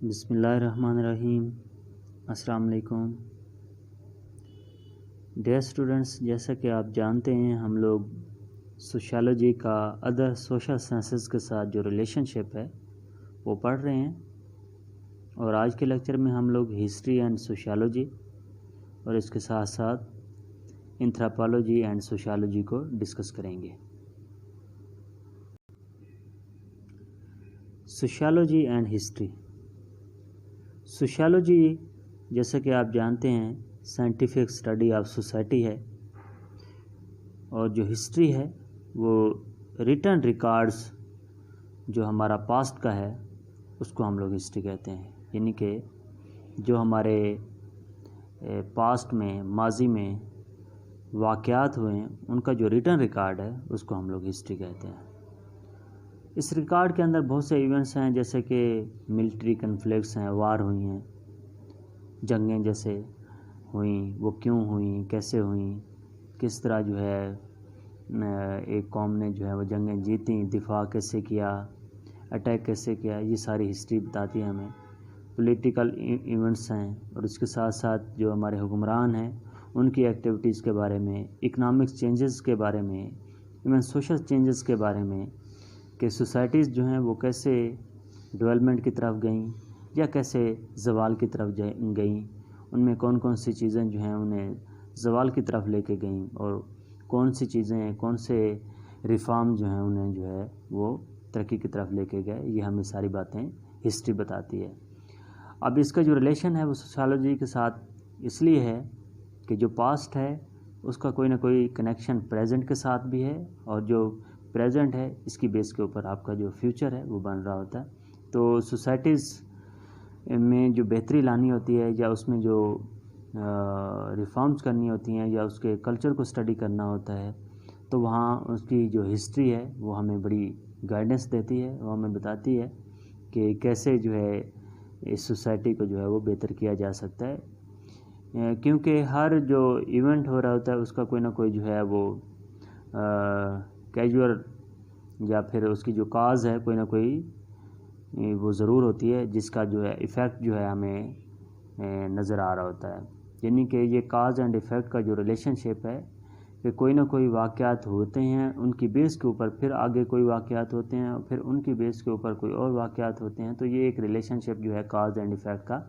بسم اللہ الرحمن الرحیم۔ السلام علیکم ڈیئر اسٹوڈنٹس، جیسا کہ آپ جانتے ہیں ہم لوگ سوشیالوجی کا ادر سوشل سائنسز کے ساتھ جو ریلیشن شپ ہے وہ پڑھ رہے ہیں، اور آج کے لیکچر میں ہم لوگ ہسٹری اینڈ سوشیالوجی اور اس کے ساتھ ساتھ اینتھروپولوجی اینڈ سوشیالوجی کو ڈسکس کریں گے۔ Sociology and history. سوشیالوجی جیسا کہ آپ جانتے ہیں سائنٹیفک اسٹڈی آف سوسائٹی ہے، اور جو ہسٹری ہے وہ ریٹن ریکارڈز جو ہمارا پاسٹ کا ہے اس کو ہم لوگ ہسٹری کہتے ہیں، یعنی کہ جو ہمارے پاسٹ میں ماضی میں واقعات ہوئے ہیں ان کا جو ریٹن ریکارڈ ہے اس کو ہم لوگ ہسٹری کہتے ہیں۔ اس ریکارڈ کے اندر بہت سے ایونٹس ہیں، جیسے کہ ملٹری کنفلکٹس ہیں، وار ہوئی ہیں، جنگیں جیسے ہوئیں، وہ کیوں ہوئیں، کیسے ہوئیں، کس طرح جو ہے ایک قوم نے جو ہے وہ جنگیں جیتیں، دفاع کیسے کیا، اٹیک کیسے کیا، یہ ساری ہسٹری بتاتی ہے ہمیں۔ پولیٹیکل ایونٹس ہیں، اور اس کے ساتھ ساتھ جو ہمارے حکمران ہیں ان کی ایکٹیویٹیز کے بارے میں، اکنامک چینجز کے بارے میں، ایون سوشل چینجز کے بارے میں، کہ سوسائٹیز جو ہیں وہ کیسے ڈیولپمنٹ کی طرف گئیں یا کیسے زوال کی طرف گئیں، ان میں کون کون سی چیزیں جو ہیں انہیں زوال کی طرف لے کے گئیں، اور کون سی چیزیں، کون سے ریفارم جو ہیں انہیں جو ہے وہ ترقی کی طرف لے کے گئے، یہ ہمیں ساری باتیں ہسٹری بتاتی ہے۔ اب اس کا جو ریلیشن ہے وہ سوشیالوجی کے ساتھ اس لیے ہے کہ جو پاسٹ ہے اس کا کوئی نہ کوئی کنیکشن پریزنٹ کے ساتھ بھی ہے، اور جو پریزنٹ ہے اس کی بیس کے اوپر آپ کا جو فیوچر ہے وہ بن رہا ہوتا ہے۔ تو سوسائٹیز میں جو بہتری لانی ہوتی ہے، یا اس میں جو ریفارمز کرنی ہوتی ہیں، یا اس کے کلچر کو اسٹڈی کرنا ہوتا ہے، تو وہاں اس کی جو ہسٹری ہے وہ ہمیں بڑی گائیڈنس دیتی ہے، وہ ہمیں بتاتی ہے کہ کیسے جو ہے اس سوسائٹی کو جو ہے وہ بہتر کیا جا سکتا ہے، کیونکہ ہر جو ایونٹ ہو رہا ہوتا ہے اس کا کوئی نہ کوئی جو ہے وہ کیجول یا پھر اس کی جو کاز ہے کوئی نہ کوئی وہ ضرور ہوتی ہے، جس کا جو ہے ایفیکٹ جو ہے ہمیں نظر آ رہا ہوتا ہے۔ یعنی کہ یہ کاز اینڈ ایفیکٹ کا جو ریلیشن شپ ہے کہ کوئی نہ کوئی واقعات ہوتے ہیں، ان کی بیس کے اوپر پھر آگے کوئی واقعات ہوتے ہیں، اور پھر ان کی بیس کے اوپر کوئی اور واقعات ہوتے ہیں، تو یہ ایک ریلیشن شپ جو ہے کاز اینڈ ایفیکٹ کا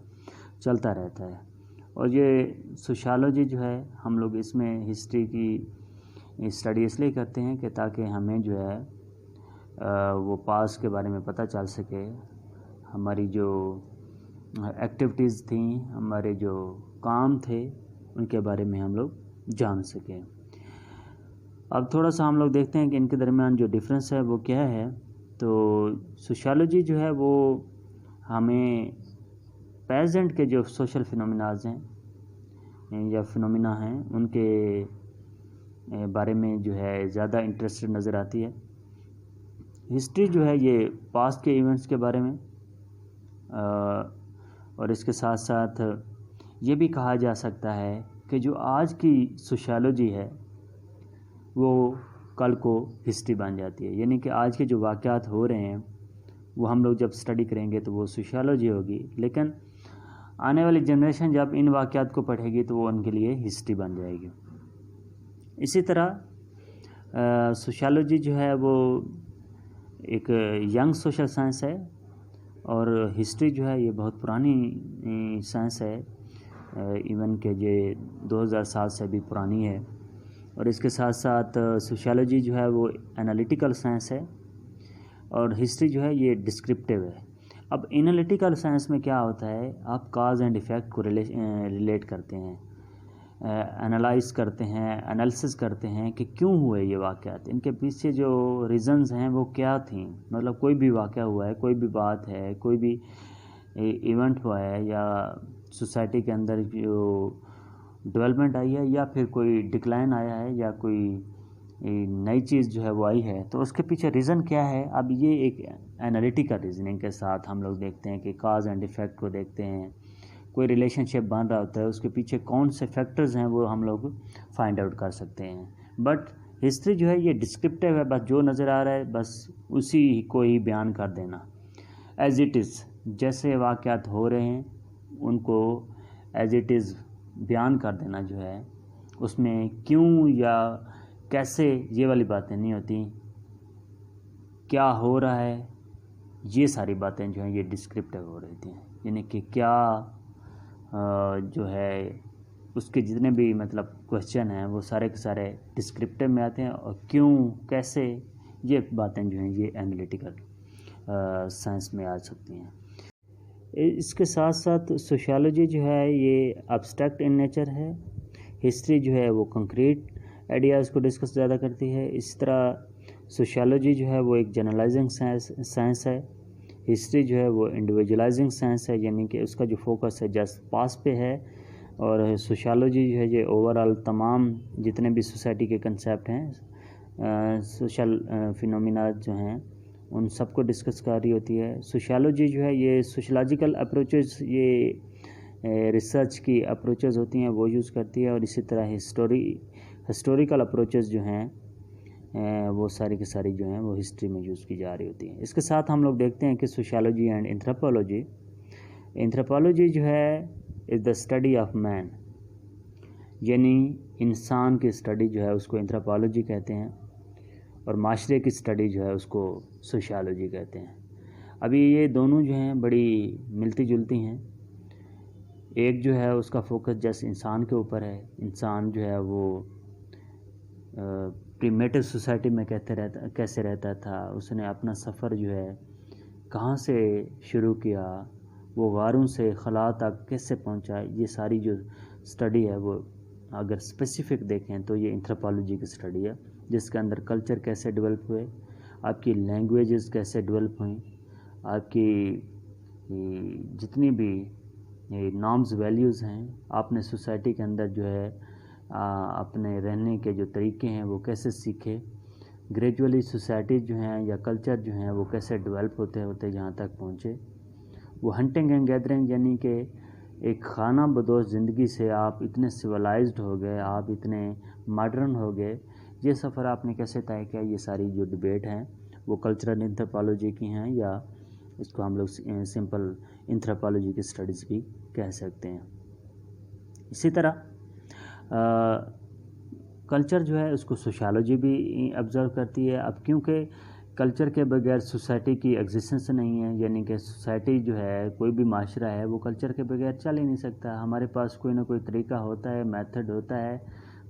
چلتا رہتا ہے۔ اور یہ سوشیالوجی جو ہے ہم لوگ اس میں ہسٹری کی اسٹڈی اس لیے کرتے ہیں کہ تاکہ ہمیں جو ہے وہ پاس کے بارے میں پتہ چل سکے، ہماری جو ایکٹیویٹیز تھیں، ہمارے جو کام تھے ان کے بارے میں ہم لوگ جان سکیں۔ اب تھوڑا سا ہم لوگ دیکھتے ہیں کہ ان کے درمیان جو ڈفرینس ہے وہ کیا ہے۔ تو سوشیالوجی جو ہے وہ ہمیں پریزنٹ کے جو سوشل فینومیناز ہیں یا فینومینا ہیں ان کے بارے میں جو ہے زیادہ انٹرسٹڈ نظر آتی ہے۔ ہسٹری جو ہے یہ پاسٹ کے ایونٹس کے بارے میں، اور اس کے ساتھ ساتھ یہ بھی کہا جا سکتا ہے کہ جو آج کی سوشیالوجی ہے وہ کل کو ہسٹری بن جاتی ہے، یعنی کہ آج کے جو واقعات ہو رہے ہیں وہ ہم لوگ جب اسٹڈی کریں گے تو وہ سوشیالوجی ہوگی، لیکن آنے والی جنریشن جب ان واقعات کو پڑھے گی تو وہ ان کے لیے ہسٹری بن جائے گی۔ اسی طرح سوشیالوجی جو ہے وہ ایک ینگ سوشل سائنس ہے، اور ہسٹری جو ہے یہ بہت پرانی سائنس ہے، ایون کہ یہ 2000 سال سے بھی پرانی ہے۔ اور اس کے ساتھ ساتھ سوشیالوجی جو ہے وہ انالیٹیکل سائنس ہے، اور ہسٹری جو ہے یہ ڈسکرپٹیو ہے۔ اب انالیٹیکل سائنس میں کیا ہوتا ہے، آپ کاز اینڈ ایفیکٹ کو ریلیٹ کرتے ہیں، انالائز کرتے ہیں، انالیسس کرتے ہیں کہ کیوں ہوئے یہ واقعات، ان کے پیچھے جو ریزنز ہیں وہ کیا تھیں۔ مطلب کوئی بھی واقعہ ہوا ہے، کوئی بھی بات ہے، کوئی بھی ایونٹ ہوا ہے، یا سوسائٹی کے اندر جو ڈیولپمنٹ آئی ہے، یا پھر کوئی ڈکلائن آیا ہے، یا کوئی نئی چیز جو ہے وہ آئی ہے، تو اس کے پیچھے ریزن کیا ہے۔ اب یہ ایک انالیٹیکل ریزننگ کے ساتھ ہم لوگ دیکھتے ہیں کہ کاز اینڈ ایفیکٹ کو دیکھتے ہیں، کوئی ریلیشن شپ بن رہا ہوتا ہے، اس کے پیچھے کون سے فیکٹرز ہیں وہ ہم لوگ فائنڈ آؤٹ کر سکتے ہیں۔ بٹ ہسٹری جو ہے یہ ڈسکرپٹیو ہے، بس جو نظر آ رہا ہے بس اسی کو ہی بیان کر دینا ایز اٹ از، جیسے واقعات ہو رہے ہیں ان کو ایز اٹ از بیان کر دینا جو ہے، اس میں کیوں یا کیسے یہ والی باتیں نہیں ہوتی، کیا ہو رہا ہے، یہ ساری باتیں جو ہیں یہ ڈسکرپٹیو ہو رہی تھیں، یعنی کہ کیا جو ہے اس کے جتنے بھی مطلب کوشچن ہیں وہ سارے کے سارے ڈسکرپٹیو میں آتے ہیں، اور کیوں کیسے یہ باتیں جو ہیں یہ انالیٹیکل سائنس میں آ سکتی ہیں۔ اس کے ساتھ ساتھ سوشیالوجی جو ہے یہ ابسٹریکٹ ان نیچر ہے، ہسٹری جو ہے وہ کنکریٹ آئیڈیاز کو ڈسکس زیادہ کرتی ہے۔ اسی طرح سوشیالوجی جو ہے وہ ایک جنرلائزنگ سائنس ہے، ہسٹری جو ہے وہ انڈیویجولائزنگ سائنس ہے، یعنی کہ اس کا جو فوکس ہے جسٹ پاس پہ ہے، اور سوشیالوجی جو ہے یہ اوور آل تمام جتنے بھی سوسائٹی کے کنسیپٹ ہیں، سوشل فینومینا جو ہیں ان سب کو ڈسکس کر رہی ہوتی ہے۔ سوشیالوجی جو ہے یہ سوشیولوجیکل اپروچز، یہ ریسرچ کی اپروچز ہوتی ہیں وہ یوز کرتی ہے، اور اسی طرح ہسٹوریکل اپروچز جو ہیں وہ ساری کی ساری جو ہیں وہ ہسٹری میں یوز کی جا رہی ہوتی ہیں۔ اس کے ساتھ ہم لوگ دیکھتے ہیں کہ سوشیالوجی اینڈ اینتھروپولوجی جو ہے از دا اسٹڈی آف مین، یعنی انسان کی اسٹڈی جو ہے اس کو اینتھروپولوجی کہتے ہیں، اور معاشرے کی اسٹڈی جو ہے اس کو سوشیالوجی کہتے ہیں۔ ابھی یہ دونوں جو ہیں بڑی ملتی جلتی ہیں، ایک جو ہے اس کا فوکس جیسے انسان کے اوپر ہے، انسان جو ہے وہ پریمیٹو سوسائٹی میں کیسے رہتا تھا، اس نے اپنا سفر جو ہے کہاں سے شروع کیا، وہ غاروں سے خلا تک کیسے پہنچا، یہ ساری جو اسٹڈی ہے وہ اگر اسپیسیفک دیکھیں تو یہ اینتھروپولوجی کی اسٹڈی ہے، جس کے اندر کلچر کیسے ڈیولپ ہوئے، آپ کی لینگویجز کیسے ڈیولپ ہوئیں، آپ کی جتنی بھی نارمز ویلیوز ہیں، آپ نے سوسائٹی کے اندر جو ہے اپنے رہنے کے جو طریقے ہیں وہ کیسے سیکھے، گریجولی سوسائٹی جو ہیں یا کلچر جو ہیں وہ کیسے ڈیولپ ہوتے ہوتے جہاں تک پہنچے۔ وہ ہنٹنگ اینڈ گیدرنگ، یعنی کہ ایک خانہ بدوش زندگی سے آپ اتنے سویلائزڈ ہو گئے، آپ اتنے ماڈرن ہو گئے، یہ سفر آپ نے کیسے طے کیا، یہ ساری جو ڈبیٹ ہیں وہ کلچرل اینتھروپولوجی کی ہیں، یا اس کو ہم لوگ سمپل اینتھروپولوجی کی اسٹڈیز بھی کہہ سکتے ہیں۔ اسی طرح کلچر جو ہے اس کو سوشیالوجی بھی آبزرو کرتی ہے۔ اب کیونکہ کلچر کے بغیر سوسائٹی کی ایگزسٹنس نہیں ہے، یعنی کہ سوسائٹی جو ہے کوئی بھی معاشرہ ہے وہ کلچر کے بغیر چل ہی نہیں سکتا۔ ہمارے پاس کوئی نہ کوئی طریقہ ہوتا ہے، میتھڈ ہوتا ہے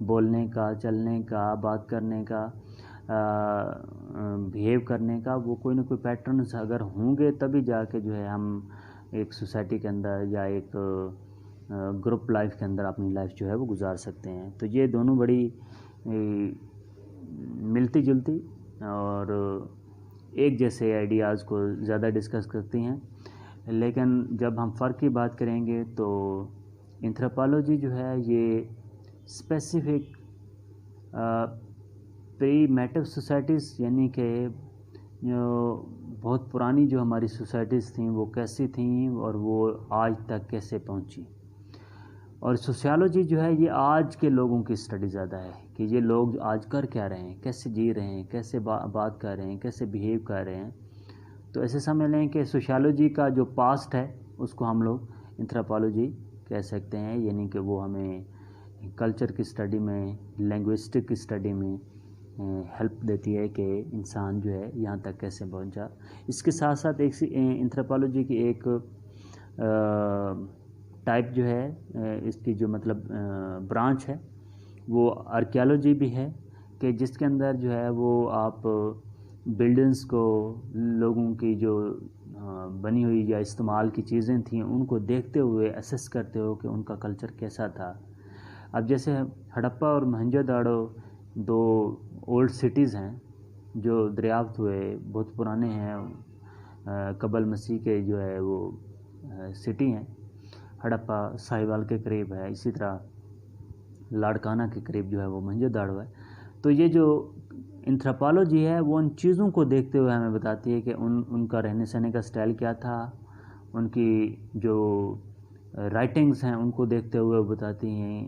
بولنے کا، چلنے کا، بات کرنے کا، بیہیو کرنے کا، وہ کوئی نہ کوئی پیٹرنز اگر ہوں گے تبھی جا کے جو ہے ہم ایک سوسائٹی کے اندر یا ایک گروپ لائف کے اندر اپنی لائف جو ہے وہ گزار سکتے ہیں۔ تو یہ دونوں بڑی ملتی جلتی اور ایک جیسے آئیڈیاز کو زیادہ ڈسکس کرتی ہیں، لیکن جب ہم فرق کی بات کریں گے تو اینتھروپولوجی جو ہے یہ اسپیسیفک پریمیٹو سوسائٹیز، یعنی کہ جو بہت پرانی جو ہماری سوسائٹیز تھیں وہ کیسی تھیں اور وہ آج تک کیسے پہنچی، اور سوشیالوجی جو ہے یہ آج کے لوگوں کی اسٹڈی زیادہ ہے کہ یہ لوگ آج کر کیا رہے ہیں، کیسے جی رہے ہیں، کیسے بات کر رہے ہیں، کیسے بیہیو کر رہے ہیں۔ تو ایسے سمجھ لیں کہ سوشیالوجی کا جو پاسٹ ہے اس کو ہم لوگ اینتھروپولوجی کہہ سکتے ہیں، یعنی کہ وہ ہمیں کلچر کی اسٹڈی میں، لینگوسٹک کی اسٹڈی میں ہیلپ دیتی ہے کہ انسان جو ہے یہاں تک کیسے پہنچا۔ اس کے ساتھ ساتھ ایک اینتھروپولوجی کی ایک ٹائپ جو ہے اس کی جو مطلب برانچ ہے وہ آرکیالوجی بھی ہے، کہ جس کے اندر جو ہے وہ آپ بلڈنگز کو، لوگوں کی جو بنی ہوئی یا استعمال کی چیزیں تھیں ان کو دیکھتے ہوئے اسیس کرتے ہو کہ ان کا کلچر کیسا تھا۔ اب جیسے ہڑپا اور موہنجو داڑو دو اولڈ سٹیز ہیں جو دریافت ہوئے، بہت پرانے ہیں، قبل مسیح کے جو ہے وہ سٹی ہیں۔ ہڑپا ساہیوال کے قریب ہے، اسی طرح لاڑکانہ کے قریب جو ہے وہ موہنجو داڑو ہے۔ تو یہ جو اینتھروپولوجی ہے وہ ان چیزوں کو دیکھتے ہوئے ہمیں بتاتی ہے کہ ان کا رہنے سہنے کا سٹائل کیا تھا، ان کی جو رائٹنگز ہیں ان کو دیکھتے ہوئے بتاتی ہیں۔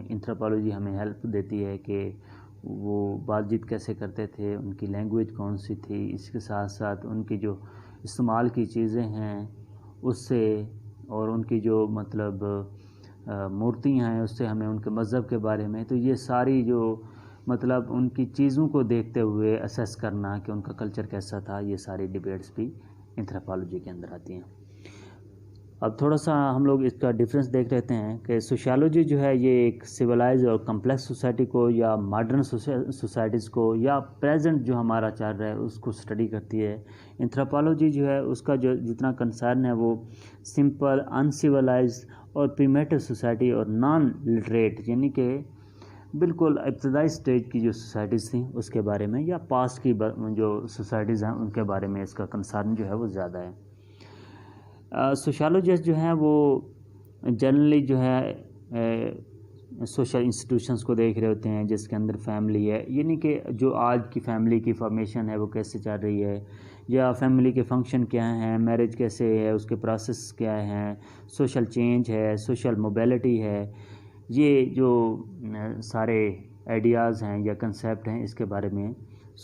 اینتھروپولوجی ہمیں ہیلپ دیتی ہے کہ وہ بات چیت کیسے کرتے تھے، ان کی لینگویج کون سی تھی، اس کے ساتھ ساتھ ان کی جو استعمال کی چیزیں ہیں اس سے اور ان کی جو مطلب مورتیاں ہیں اس سے ہمیں ان کے مذہب کے بارے میں، تو یہ ساری جو مطلب ان کی چیزوں کو دیکھتے ہوئے اسیس کرنا کہ ان کا کلچر کیسا تھا، یہ ساری ڈیبیٹس بھی اینتھروپالوجی کے اندر آتی ہیں۔ اب تھوڑا سا ہم لوگ اس کا ڈفرینس دیکھ رہتے ہیں کہ سوشیالوجی جو ہے یہ ایک سویلائز اور کمپلیکس سوسائٹی کو یا ماڈرن سوسائٹیز کو یا پریزنٹ جو ہمارا چل رہا ہے اس کو اسٹڈی کرتی ہے۔ اینتھروپالوجی جو ہے اس کا جو جتنا کنسرن ہے وہ سمپل ان سویلائز اور پریمیٹو سوسائٹی اور نان لٹریٹ یعنی کہ بالکل ابتدائی سٹیج کی جو سوسائٹیز تھیں اس کے بارے میں یا پاسٹ کی جو سوسائٹیز ہیں ان کے بارے میں اس کا کنسرن جو ہے وہ زیادہ ہے۔ سوشیالوجسٹ جو ہیں وہ جنرلی جو ہے سوشل انسٹیٹیوشنز کو دیکھ رہے ہوتے ہیں جس کے اندر فیملی ہے، یعنی کہ جو آج کی فیملی کی فارمیشن ہے وہ کیسے چل رہی ہے، یا فیملی کے فنکشن کیا ہیں، میرج کیسے ہے، اس کے پروسیس کیا ہیں، سوشل چینج ہے، سوشل موبیلٹی ہے، یہ جو سارے آئیڈیاز ہیں یا کنسیپٹ ہیں اس کے بارے میں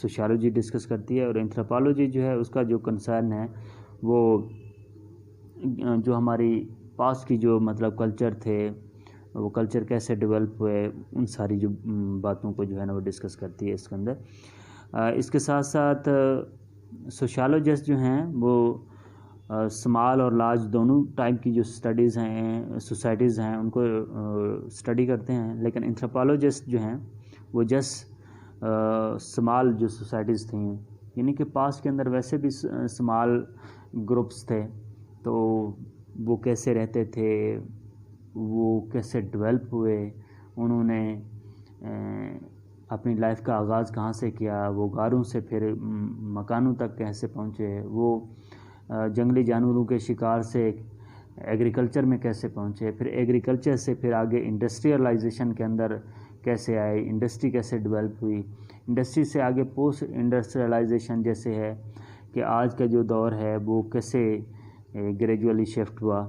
سوشیالوجی ڈسکس کرتی ہے۔ اور اینتھروپالوجی جو ہے اس کا جو کنسرن ہے وہ جو ہماری پاسٹ کی جو مطلب کلچر تھے وہ کلچر کیسے ڈیولپ ہوئے ان ساری جو باتوں کو جو ہے نا وہ ڈسکس کرتی ہے اس کے اندر۔ اس کے ساتھ ساتھ سوشیالوجسٹ جو ہیں وہ اسمال اور لارج دونوں ٹائپ کی جو اسٹڈیز ہیں سوسائٹیز ہیں ان کو اسٹڈی کرتے ہیں، لیکن اینتھروپالوجسٹ جو ہیں وہ جسٹ اسمال جو سوسائٹیز تھیں یعنی کہ پاسٹ کے اندر ویسے بھی اسمال گروپس تھے تو وہ کیسے رہتے تھے، وہ کیسے ڈیولپ ہوئے، انہوں نے اپنی لائف کا آغاز کہاں سے کیا، وہ غاروں سے پھر مکانوں تک کیسے پہنچے، وہ جنگلی جانوروں کے شکار سے ایگریکلچر میں کیسے پہنچے، پھر ایگریکلچر سے پھر آگے انڈسٹریلائزیشن کے اندر کیسے آئے، انڈسٹری کیسے ڈیولپ ہوئی، انڈسٹری سے آگے پوسٹ انڈسٹریلائزیشن جیسے ہے کہ آج کا جو دور ہے وہ کیسے گریجولی شفٹ ہوا۔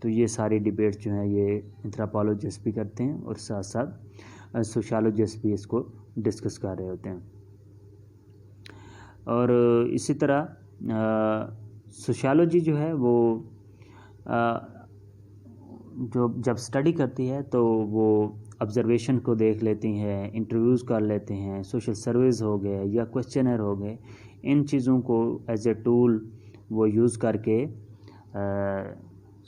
تو یہ ساری ڈیبیٹس جو ہیں یہ اینتھروپالوجسٹ بھی کرتے ہیں اور ساتھ ساتھ سوشیالوجسٹ بھی اس کو ڈسکس کر رہے ہوتے ہیں۔ اور اسی طرح سوشیالوجی جو ہے وہ جو جب اسٹڈی کرتی ہے تو وہ آبزرویشن کو دیکھ لیتی ہیں، انٹرویوز کر لیتے ہیں، سوشل سرویز ہو گئے یا کویسچنر ہو گئے، ان چیزوں کو ایز اے ٹول وہ یوز کر کے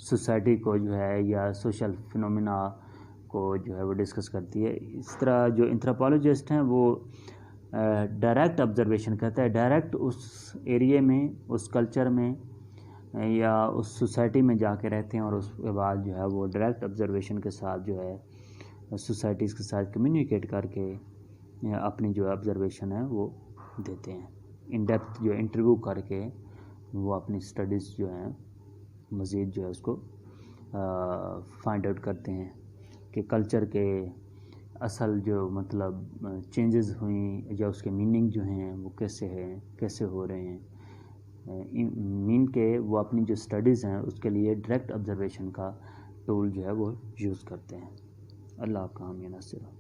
سوسائٹی کو جو ہے یا سوشل فنومینا کو جو ہے وہ ڈسکس کرتی ہے۔ اس طرح جو اینتھروپالوجسٹ ہیں وہ ڈائریکٹ آبزرویشن کرتا ہے، ڈائریکٹ اس ایریے میں اس کلچر میں یا اس سوسائٹی میں جا کے رہتے ہیں اور اس کے بعد جو ہے وہ ڈائریکٹ آبزرویشن کے ساتھ جو ہے سوسائٹیز کے ساتھ کمیونیکیٹ کر کے اپنی جو آبزرویشن ہے وہ دیتے ہیں، ان ڈیپتھ جو انٹرویو کر کے وہ اپنی اسٹڈیز جو ہیں مزید جو ہے اس کو فائنڈ آؤٹ کرتے ہیں کہ کلچر کے اصل جو مطلب چینجز ہوئیں یا اس کے میننگ جو ہیں وہ کیسے ہیں، کیسے ہو رہے ہیں، مین کے وہ اپنی جو اسٹڈیز ہیں اس کے لیے ڈائریکٹ آبزرویشن کا ٹول جو ہے وہ یوز کرتے ہیں۔ اللہ آپ کا حامی ناصر ہو۔